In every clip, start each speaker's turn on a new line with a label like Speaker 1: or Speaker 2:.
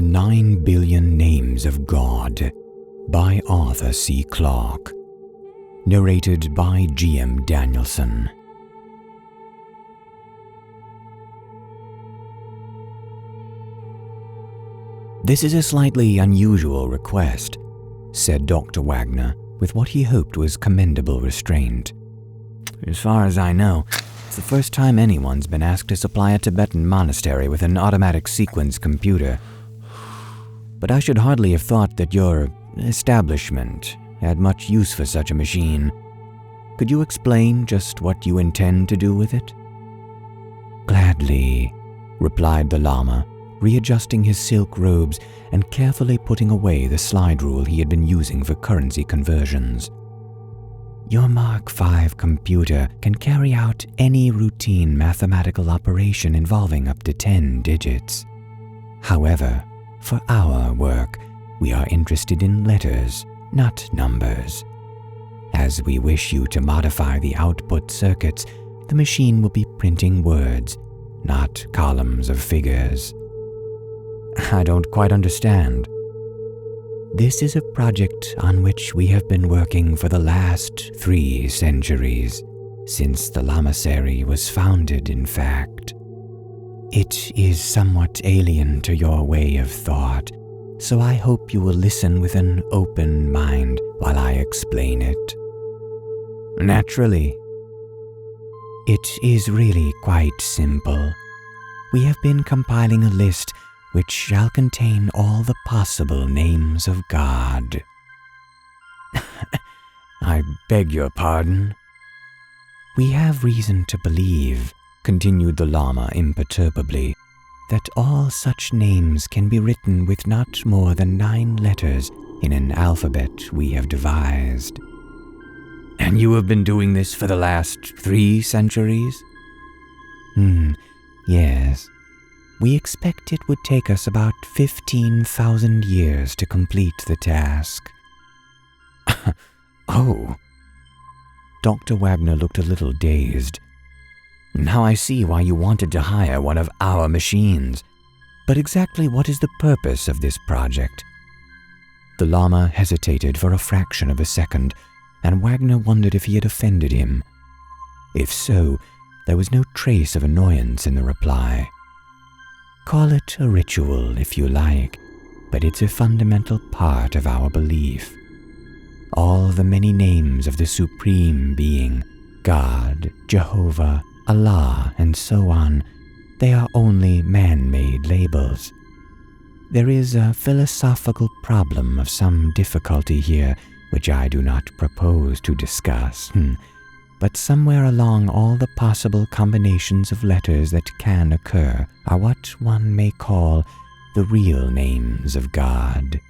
Speaker 1: The 9 Billion Names of God by Arthur C. Clarke. Narrated by Danielson. "This is a slightly unusual request," said Dr. Wagner with what he hoped was commendable restraint. "As far as I know, it's the first time anyone's been asked to supply a Tibetan monastery with an automatic sequence computer. But I should hardly have thought that your establishment had much use for such a machine. Could you explain just what you intend to do with it?" "Gladly," replied the Lama, readjusting his silk robes and carefully putting away the slide rule he had been using for currency conversions. "Your Mark V computer can carry out any routine mathematical operation involving up to 10 digits. However, for our work, we are interested in letters, not numbers. As we wish you to modify the output circuits, the machine will be printing words, not columns of figures." "I don't quite understand." "This is a project on which we have been working for the last 3 centuries, since the lamasery was founded, in fact. It is somewhat alien to your way of thought, so I hope you will listen with an open mind while I explain it." "Naturally." "It is really quite simple. We have been compiling a list which shall contain all the possible names of God." "I beg your pardon?" "We have reason to believe," continued the Lama imperturbably, "that all such names can be written with not more than 9 letters in an alphabet we have devised." "And you have been doing this for the last 3 centuries? Yes. We expect it would take us about 15,000 years to complete the task." "Oh." Dr. Wagner looked a little dazed. "Now I see why you wanted to hire one of our machines. But exactly what is the purpose of this project?" The Lama hesitated for a fraction of a second, and Wagner wondered if he had offended him. If so, there was no trace of annoyance in the reply. "Call it a ritual if you like, but it's a fundamental part of our belief. All the many names of the Supreme Being, God, Jehovah, Allah, and so on, they are only man-made labels. There is a philosophical problem of some difficulty here, which I do not propose to discuss, but somewhere along all the possible combinations of letters that can occur are what one may call the real names of God.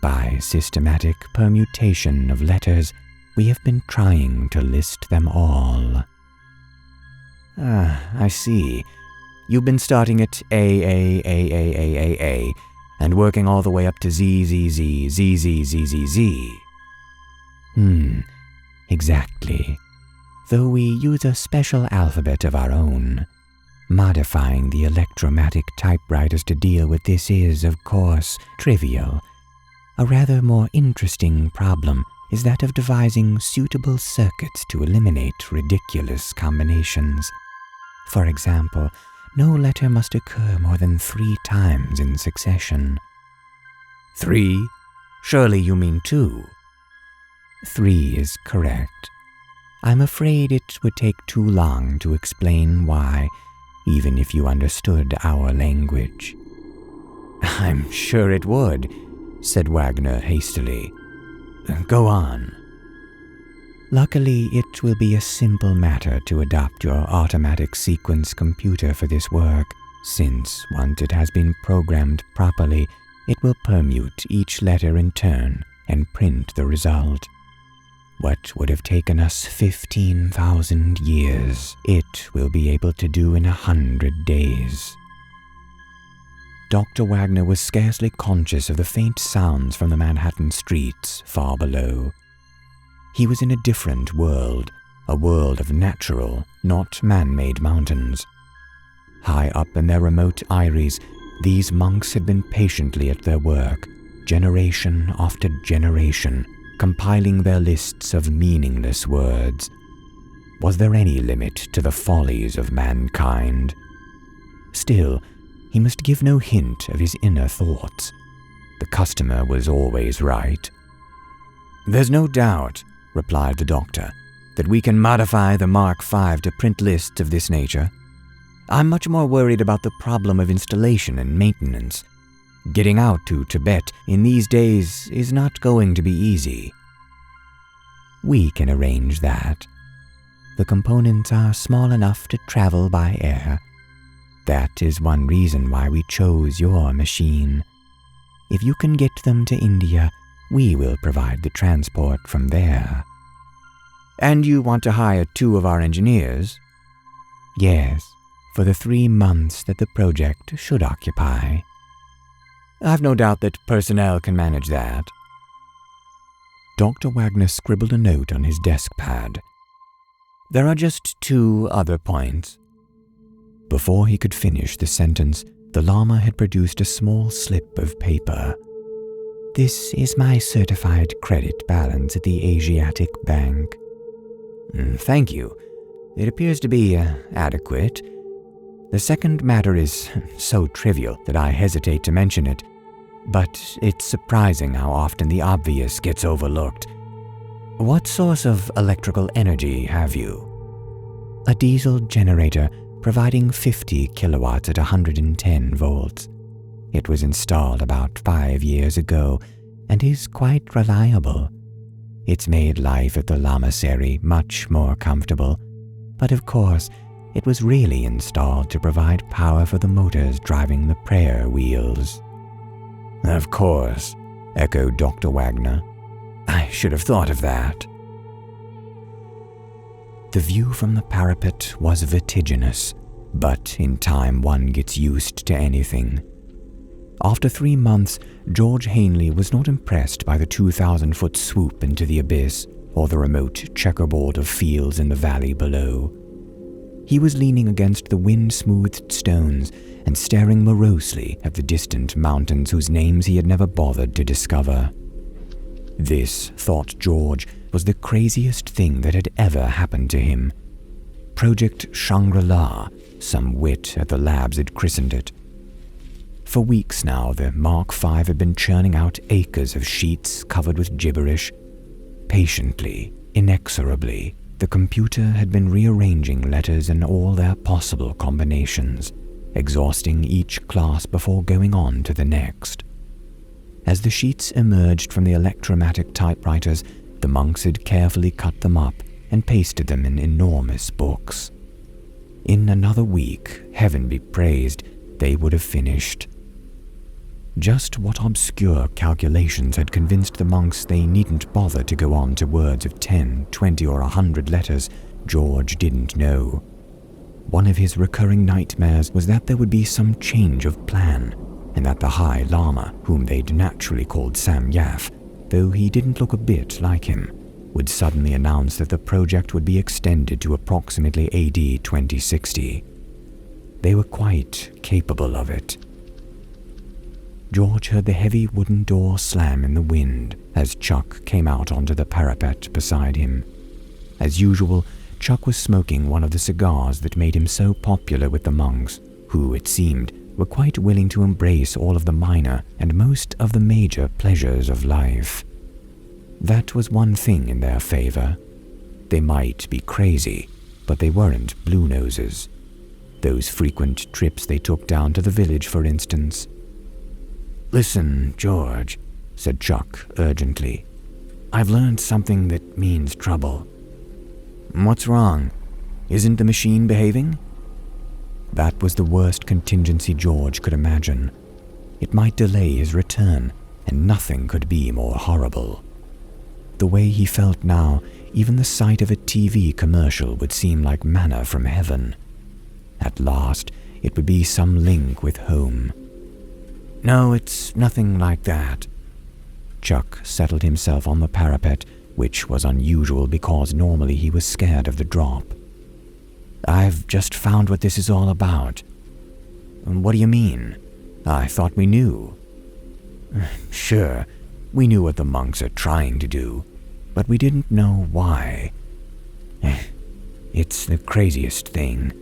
Speaker 1: By systematic permutation of letters, we have been trying to list them all." "I see. You've been starting at A and working all the way up to ZZZ. Exactly. Though we use a special alphabet of our own. Modifying the electromatic typewriters to deal with this is, of course, trivial. A rather more interesting problem is that of devising suitable circuits to eliminate ridiculous combinations. For example, no letter must occur more than 3 times in succession." "3? Surely you mean 2. 3 is correct. I'm afraid it would take too long to explain why, even if you understood our language." "I'm sure it would," said Wagner hastily. "Go on." "Luckily, it will be a simple matter to adopt your automatic sequence computer for this work, since once it has been programmed properly, it will permute each letter in turn and print the result. What would have taken us 15,000 years, it will be able to do in 100 days." Dr. Wagner was scarcely conscious of the faint sounds from the Manhattan streets far below. He was in a different world, a world of natural, not man-made mountains. High up in their remote eyries, These monks had been patiently at their work, generation after generation, compiling their lists of meaningless words. Was there any limit to the follies of mankind? Still, he must give no hint of his inner thoughts. The customer was always right. "There's no doubt," replied the doctor, "that we can modify the Mark V to print lists of this nature. I'm much more worried about the problem of installation and maintenance. Getting out to Tibet in these days is not going to be easy." "We can arrange that. The components are small enough to travel by air. That is one reason why we chose your machine. If you can get them to India, we will provide the transport from there." "And you want to hire 2 of our engineers?" "Yes, for the 3 months that the project should occupy." "I've no doubt that personnel can manage that." Dr. Wagner scribbled a note on his desk pad. "There are just 2 other points." Before he could finish the sentence, the Lama had produced a small slip of paper. "This is my certified credit balance at the Asiatic Bank." "Thank you. It appears to be adequate. The second matter is so trivial that I hesitate to mention it, but it's surprising how often the obvious gets overlooked. What source of electrical energy have you?" "A diesel generator providing 50 kilowatts at 110 volts. It was installed about 5 years ago and is quite reliable. It's made life at the lamasery much more comfortable, but of course, it was really installed to provide power for the motors driving the prayer wheels." "Of course," echoed Dr. Wagner. "I should have thought of that." The view from the parapet was vertiginous, but in time one gets used to anything. After 3 months, George Hanley was not impressed by the 2,000-foot swoop into the abyss or the remote checkerboard of fields in the valley below. He was leaning against the wind-smoothed stones and staring morosely at the distant mountains whose names he had never bothered to discover. This, thought George, was the craziest thing that had ever happened to him. Project Shangri-La, some wit at the labs had christened it. For weeks now, the Mark V had been churning out acres of sheets covered with gibberish. Patiently, inexorably, the computer had been rearranging letters in all their possible combinations, exhausting each class before going on to the next. As the sheets emerged from the electromatic typewriters, the monks had carefully cut them up and pasted them in enormous books. In another week, heaven be praised, they would have finished. Just what obscure calculations had convinced the monks they needn't bother to go on to words of 10, 20, or 100 letters, George didn't know. One of his recurring nightmares was that there would be some change of plan, and that the High Lama, whom they'd naturally called Sam Yaf, though he didn't look a bit like him, would suddenly announce that the project would be extended to approximately AD 2060. They were quite capable of it. George heard the heavy wooden door slam in the wind as Chuck came out onto the parapet beside him. As usual, Chuck was smoking one of the cigars that made him so popular with the monks, who, it seemed, were quite willing to embrace all of the minor and most of the major pleasures of life. That was one thing in their favor. They might be crazy, but they weren't blue noses. Those frequent trips they took down to the village, for instance. "Listen, George," said Chuck urgently. "I've learned something that means trouble." "What's wrong? Isn't the machine behaving?" That was the worst contingency George could imagine. It might delay his return, and nothing could be more horrible. The way he felt now, even the sight of a TV commercial would seem like manna from heaven. At last, it would be some link with home. "No, it's nothing like that." Chuck settled himself on the parapet, which was unusual because normally he was scared of the drop. "I've just found what this is all about." "What do you mean?" I thought we knew. Sure, we knew what the monks are trying to do, but we didn't know why. It's the craziest thing.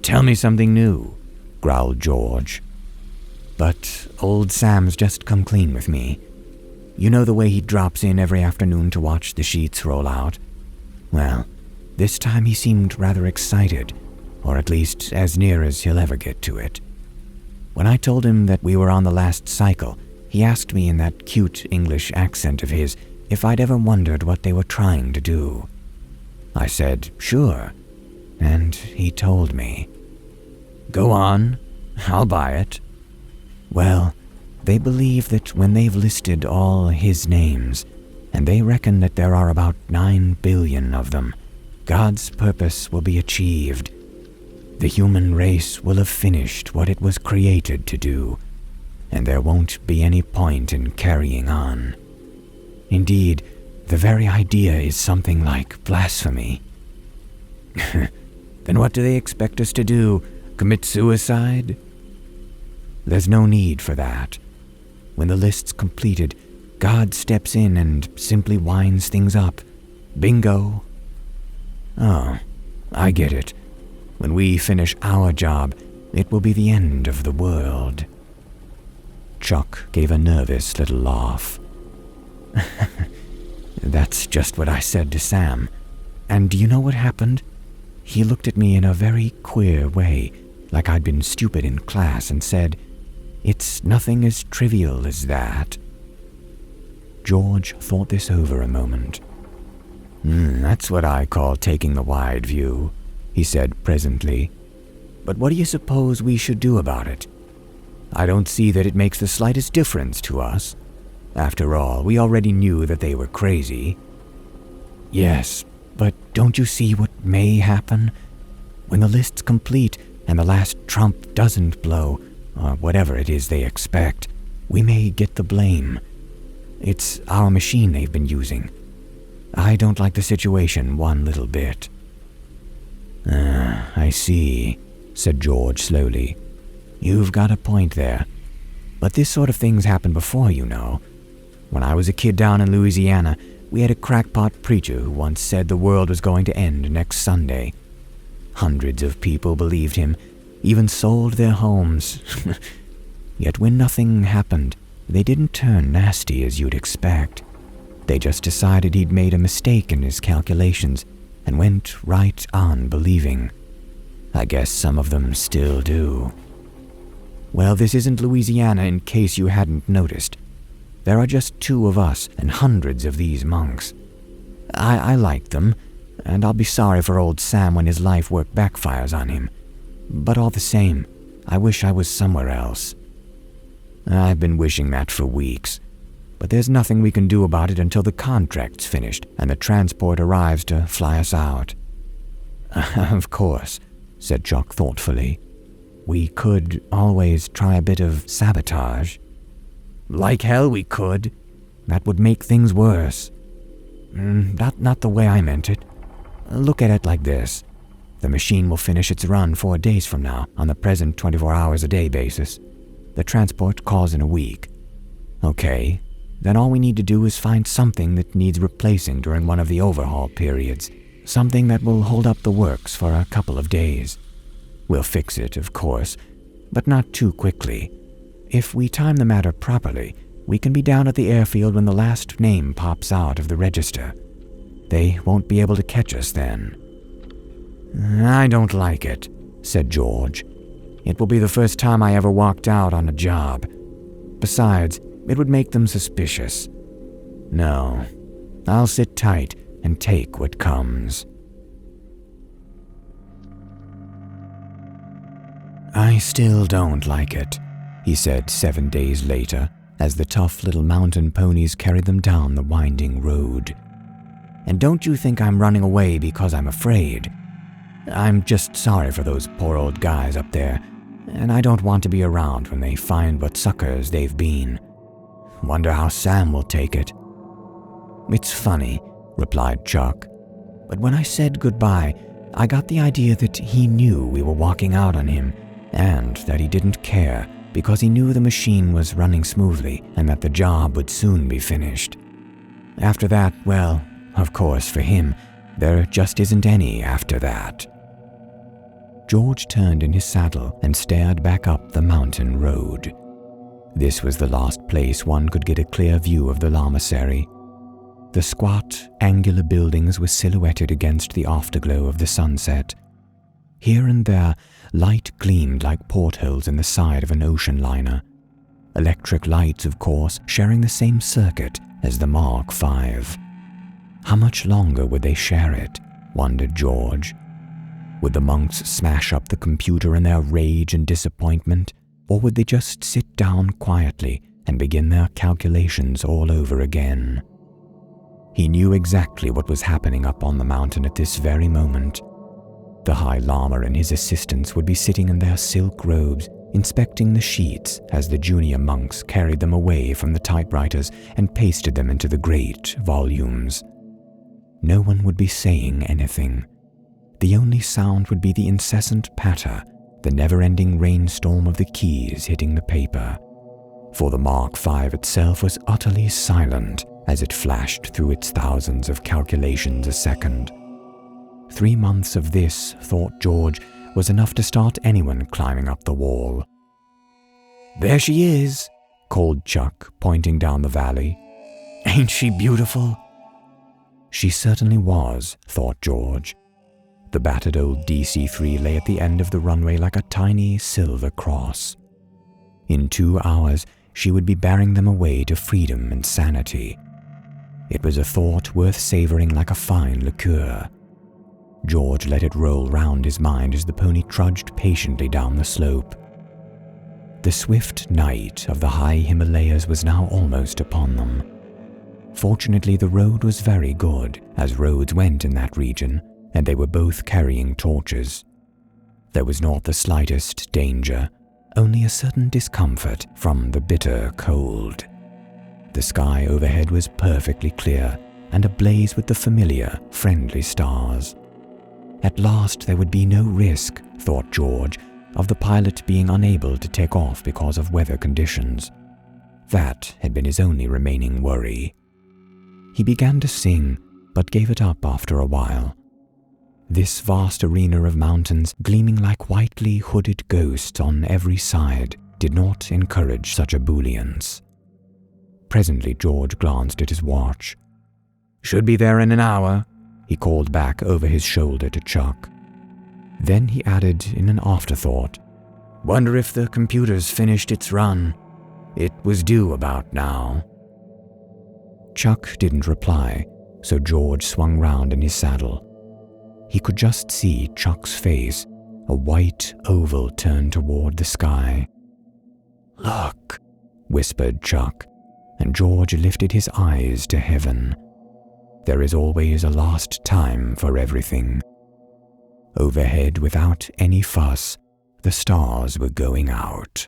Speaker 1: Tell me something new, growled George. But old Sam's just come clean with me. You know the way he drops in every afternoon to watch the sheets roll out? Well, this time he seemed rather excited, or at least as near as he'll ever get to it. When I told him that we were on the last cycle, he asked me in that cute English accent of his if I'd ever wondered what they were trying to do. I said, sure, and he told me. Go on, I'll buy it. Well, they believe that when they've listed all his names, and they reckon that there are about 9 billion of them, God's purpose will be achieved. The human race will have finished what it was created to do, and there won't be any point in carrying on. Indeed, the very idea is something like blasphemy. Then what do they expect us to do? Commit suicide? There's no need for that. When the list's completed, God steps in and simply winds things up. Bingo. Oh, I get it. When we finish our job, it will be the end of the world. Chuck gave a nervous little laugh. That's just what I said to Sam. And do you know what happened? He looked at me in a very queer way, like I'd been stupid in class, and said, "It's nothing as trivial as that." George thought this over a moment. That's what I call taking the wide view, he said presently. But what do you suppose we should do about it? I don't see that it makes the slightest difference to us. After all, we already knew that they were crazy. Yes, but don't you see what may happen? When the list's complete and the last trump doesn't blow, or whatever it is they expect, we may get the blame. It's our machine they've been using. I don't like the situation one little bit. I see, said George slowly. You've got a point there. But this sort of thing's happened before, you know. When I was a kid down in Louisiana, we had a crackpot preacher who once said the world was going to end next Sunday. Hundreds of people believed him, even sold their homes. Yet when nothing happened, they didn't turn nasty as you'd expect. They just decided he'd made a mistake in his calculations and went right on believing. I guess some of them still do. Well, this isn't Louisiana, in case you hadn't noticed. There are just 2 of us and hundreds of these monks. I like them, and I'll be sorry for old Sam when his life work backfires on him. But all the same, I wish I was somewhere else. I've been wishing that for weeks, but there's nothing we can do about it until the contract's finished and the transport arrives to fly us out. Of course, said Chuck thoughtfully. We could always try a bit of sabotage. Like hell we could. That would make things worse. Not the way I meant it. Look at it like this. The machine will finish its run 4 days from now on the present 24 hours a day basis. The transport calls in a week. Okay, then all we need to do is find something that needs replacing during one of the overhaul periods. Something that will hold up the works for a couple of days. We'll fix it, of course, but not too quickly. If we time the matter properly, we can be down at the airfield when the last name pops out of the register. They won't be able to catch us then. I don't like it, said George. It will be the first time I ever walked out on a job. Besides, it would make them suspicious. No, I'll sit tight and take what comes. I still don't like it, he said 7 days later, as the tough little mountain ponies carried them down the winding road. And don't you think I'm running away because I'm afraid. I'm just sorry for those poor old guys up there, and I don't want to be around when they find what suckers they've been. Wonder how Sam will take it. It's funny, replied Chuck, but when I said goodbye, I got the idea that he knew we were walking out on him, and that he didn't care, because he knew the machine was running smoothly and that the job would soon be finished. After that, well, of course for him, there just isn't any after that. George turned in his saddle and stared back up the mountain road. This was the last place one could get a clear view of the lamasery. The squat, angular buildings were silhouetted against the afterglow of the sunset. Here and there, light gleamed like portholes in the side of an ocean liner. Electric lights, of course, sharing the same circuit as the Mark V. How much longer would they share it, wondered George. Would the monks smash up the computer in their rage and disappointment, or would they just sit down quietly and begin their calculations all over again? He knew exactly what was happening up on the mountain at this very moment. The High Lama and his assistants would be sitting in their silk robes, inspecting the sheets as the junior monks carried them away from the typewriters and pasted them into the great volumes. No one would be saying anything. The only sound would be the incessant patter, the never-ending rainstorm of the keys hitting the paper. For the Mark V itself was utterly silent as it flashed through its thousands of calculations a second. 3 months of this, thought George, was enough to start anyone climbing up the wall. "There she is," called Chuck, pointing down the valley. "Ain't she beautiful?" She certainly was, thought George. The battered old DC-3 lay at the end of the runway like a tiny silver cross. In 2 hours, she would be bearing them away to freedom and sanity. It was a thought worth savoring like a fine liqueur. George let it roll round his mind as the pony trudged patiently down the slope. The swift night of the high Himalayas was now almost upon them. Fortunately, the road was very good, as roads went in that region, and they were both carrying torches. There was not the slightest danger, only a certain discomfort from the bitter cold. The sky overhead was perfectly clear and ablaze with the familiar, friendly stars. At last there would be no risk, thought George, of the pilot being unable to take off because of weather conditions. That had been his only remaining worry. He began to sing, but gave it up after a while. This vast arena of mountains, gleaming like whitely hooded ghosts on every side, did not encourage such ebullience. Presently George glanced at his watch. "Should be there in an hour," he called back over his shoulder to Chuck. Then he added in an afterthought, "Wonder if the computer's finished its run. It was due about now." Chuck didn't reply, so George swung round in his saddle. He could just see Chuck's face, a white oval turned toward the sky. "Look," whispered Chuck, and George lifted his eyes to heaven. There is always a last time for everything. Overhead, without any fuss, the stars were going out.